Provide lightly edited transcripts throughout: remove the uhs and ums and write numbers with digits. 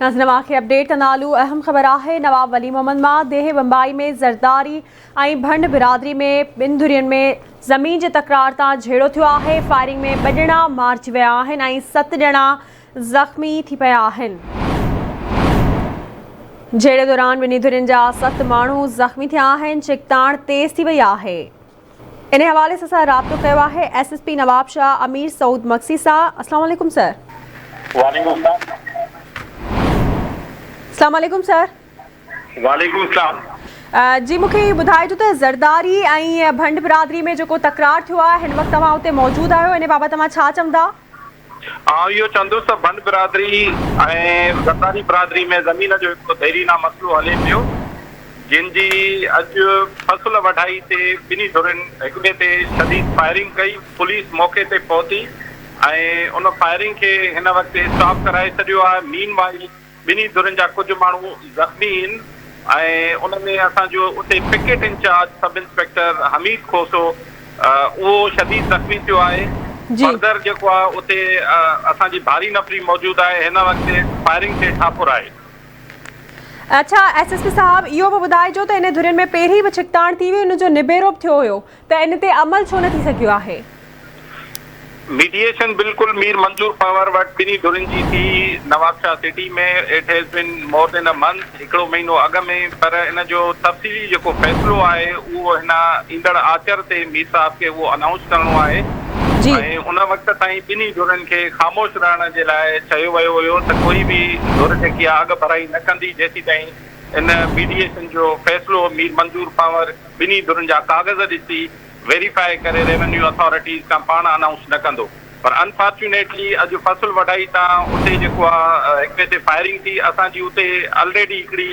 नवा खे अपडेट कंदालू। अहम ख़बर है नवाब वली मोहम्मद मां देह बम्बई में ज़रदारी ऐं भंड बिरादरी में ॿिनि धुरियुनि में ज़मीन जे तकरार तां झेड़ो थियो आहे। फायरिंग में 2 ॼणा मारिजी विया आहिनि ऐं 7 ॼणा ज़ख़्मी थी पिया आहिनि। झेड़े दौरान ॿिन्ही धुरियुनि जा 7 माण्हू ज़ख़्मी थिया आहिनि। चिकताण तेज़ थी वई आहे। इन हवाले से असां राब्तो कयो आहे SSP नवाब शाह अमीर सऊद मक्सी सां। अस्सलाम वालेकुम सर। अस्सलाम वालेकुम सर। वालेकुम सलाम। जी मूंखे ॿुधाइजो त ज़रदारी ऐं भंड बिरादरी में जेको तकरार थियो आहे हिन वक़्तु तव्हां उते मौजूदु आहियो, इन बाबति तव्हां छा चवंदा? इहो चवंदुसि त भंड बिरादरी ऐं ज़रदारी बिरादरी में ज़मीन जो हिकिड़ो देरीना मसइलो हले पियो, जिनजी अॼु फसल वढाई ते ॿिन्ही धुरियुनि हिक ॿिए ते शदीद फायरिंग कई। पुलिस मौक़े ते पहुती ऐं उन फायरिंग खे हिन वक़्तु स्टॉप कराए छॾियो आहे। मीनवाइल ॿिन्ही धुरियुनि जा कुझु माण्हू ज़ख़्मी आहिनि ऐं उन में असांजो उते picket incharge sub inspector Hamid Khoso उहो शदीद ज़ख़्मी थियो आहे। फर्दर जेको आहे उते असांजी भारी नफ़री मौजूदु आहे। हिन वक़्तु फायरिंग ते ठाकुर आहे। अच्छा SSP साहब, इहो बि ॿुधाइजो त इन धुरियुनि में पहिरीं बि छिकताण थी हुई, उन जो निबेरो बि थियो हुयो, त इन ते अमल छो न थी सघियो आहे? मीडिएशन बिल्कुल मीर मंजूर पवर वटि ॿिन्ही धुरियुनि जी थी नवाबशाह सिटी में। It has been more than a month, हिकिड़ो महीनो अॻु में, पर इन जो तफ़सीली जेको फ़ैसिलो आहे उहो हिन ईंदड़ आचर ते मीर साहब खे उहो अनाउंस करिणो आहे ऐं उन वक़्त ताईं ॿिन्ही धुरियुनि खे ख़ामोश रहण जे लाइ चयो वियो हुयो त कोई बि धुर जेकी आहे अॻु भराई न कंदी जेसीं ताईं इन मीडिएशन जो फ़ैसिलो मीर मंजूर पवर ॿिन्ही धुरियुनि जा कागज़ ॾिसी वेरीफाई करे रेवेन्यू अथॉरिटीज़ खां पाण अनाउंस न कंदो। पर अनफॉर्चुनेटली अॼु फसल वढाई तां उते जेको आहे हिक ॿिए ते फायरिंग थी। असांजी उते ऑलरेडी हिकिड़ी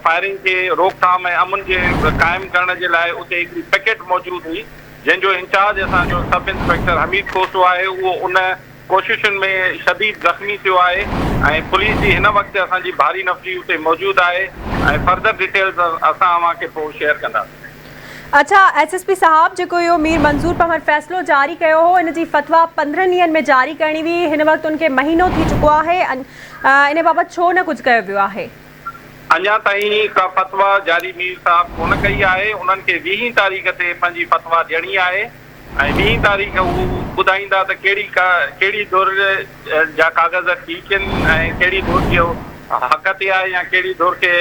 फायरिंग खे रोकथाम ऐं अमन जे क़ाइमु करण जे लाइ उते हिकिड़ी पिकेट मौजूदु हुई, जंहिंजो इंचार्ज असांजो सब इंस्पेक्टर हमीद खोसो आहे। उहो उन कोशिशुनि में शदीद ज़ख़्मी थियो आहे ऐं पुलिस जी हिन वक़्तु असांजी भारी नफ़री उते मौजूदु आहे ऐं फर्दर डिटेल्स असां अव्हांखे पोइ शेयर कंदासीं। अच्छा SSP साहब, जेको इहो मीर मंजूर पवर फ़ैसिलो जारी कयो हो, इन जी फ़तवा 15 ॾींहंनि में जारी करणी हुई। हिन वक़्तु उनखे महीनो थी चुको आहे, इन बाबति छो न कुझु कयो वियो आहे? अञा ताईं का फ़तवा जारी मीर साहब कोन कई आहे। उन्हनि खे 20 तारीख़ ते पंहिंजी फ़तवा ॾियणी आहे ऐं 20 तारीख़ हू ॿुधाईंदा त कहिड़ी धुर जा कागज़ ठीक आहिनि ऐं कहिड़ी धुर जो हक़ ते आहे या कहिड़ी धुर खे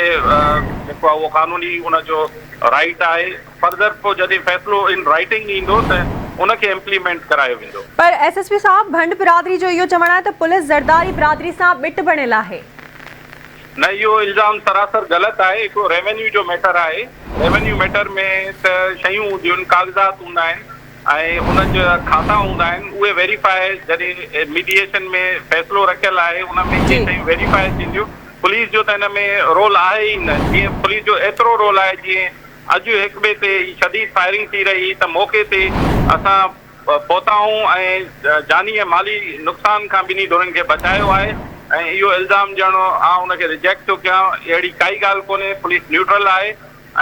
जेको आहे उहो कानूनी उनजो राइट आहे। फर्दर पोइ जॾहिं फ़ैसिलो इन राइटिंग ईंदो त उनखे इम्प्लीमेंट करायो वेंदो। पर SSP साहब, भंड बिरादरी जो इहो चवणु आहे त पुलिस ज़रदारी बिरादरी सां ॿिट बणियल आहे। न, इहो इल्ज़ाम सरासर ग़लति आहे। हिकिड़ो रेवेन्यू जो मैटर आहे। रेवेन्यू मैटर में त शयूं हूंदियूं आहिनि, कागज़ात हूंदा आहिनि ऐं उन्हनि जा खाता हूंदा आहिनि। उहे वेरीफाई जॾहिं मीडिएशन में फ़ैसिलो रखियल आहे उन में इहे शयूं वेरीफाई थींदियूं। पुलिस जो त हिन में रोल आहे ई न। जीअं पुलिस जो एतिरो रोल आहे, जीअं अॼु हिक ॿिए ते शदीद फायरिंग थी रही त मौक़े ते असां पहुता आहियूं ऐं जानी ऐं माली नुक़सान खां ॿिन्ही धुरियुनि खे बचायो आहे ऐं इहो इल्ज़ाम ॾियणो उनखे रिजेक्ट थो कयां। अहिड़ी काई ॻाल्हि कोन्हे। पुलिस न्यूट्रल आहे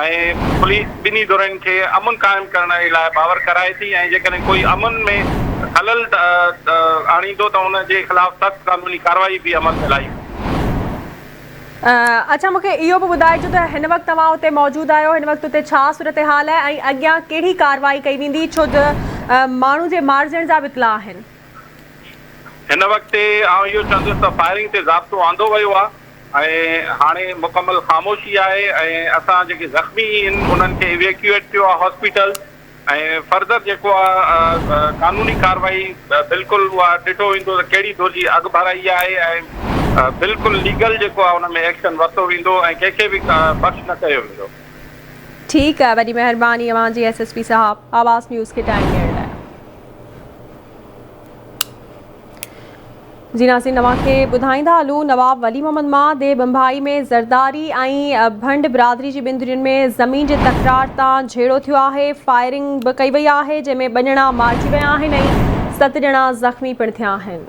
ऐं पुलिस ॿिन्ही धुरियुनि खे अमन क़ाइमु करण जे लाइ बावर कराए थी ऐं जेकॾहिं कोई अमन में खलल आणींदो त उनजे ख़िलाफ़ सख़्त कानूनी कार्रवाई बि अमल में लाई। अच्छा, मूंखे इहो बि ॿुधाइजो त हिन वक़्तु तव्हां उते मौजूदु आहियो, हिन वक़्तु उते छा सूरत हाल आहे ऐं अॻियां कहिड़ी कार्रवाई कई वेंदी, छो त माण्हू जे मारिजण जा बि इतला आहिनि? हिन वक़्तु इहो चवंदुसि त फायरिंग ते ज़ाब्तो आंदो वियो आहे ऐं हाणे मुकमल ख़ामोशी आहे ऐं असां जेके ज़ख़्मी आहिनि उन्हनि खे इवैक्यूएट कयो आहे हॉस्पिटल ऐं फर्दर जेको आहे कानूनी कार्रवाई बिल्कुलु उहा ॾिठो वेंदो त कहिड़ी धुर जी अॻु भराई आहे ऐं बिल्कुलु लीगल जेको आहे हुन में एक्शन वरितो वेंदो ऐं कंहिंखे बि बख़्श न कयो वेंदो। ठीकु आहे, वॾी महिरबानी अव्हांजी SSP साहब आवाज़ न्यूज़ खे टाइम ॾियण लाइ। जी नाज़रीन, तव्हांखे ॿुधाईंदा हलूं नवाब वली मोहम्मद मां देह बम्बई में ज़रदारी ऐं भंड बिरादरी जी ॿिनि धुरियुनि में ज़मीन जे तकरार तां झेड़ो थियो आहे। फायरिंग बि कई वई आहे, जंहिंमें 2 ॼणा मारिजी विया आहिनि ऐं 7 ॼणा ज़ख़्मी पिणु थिया आहिनि।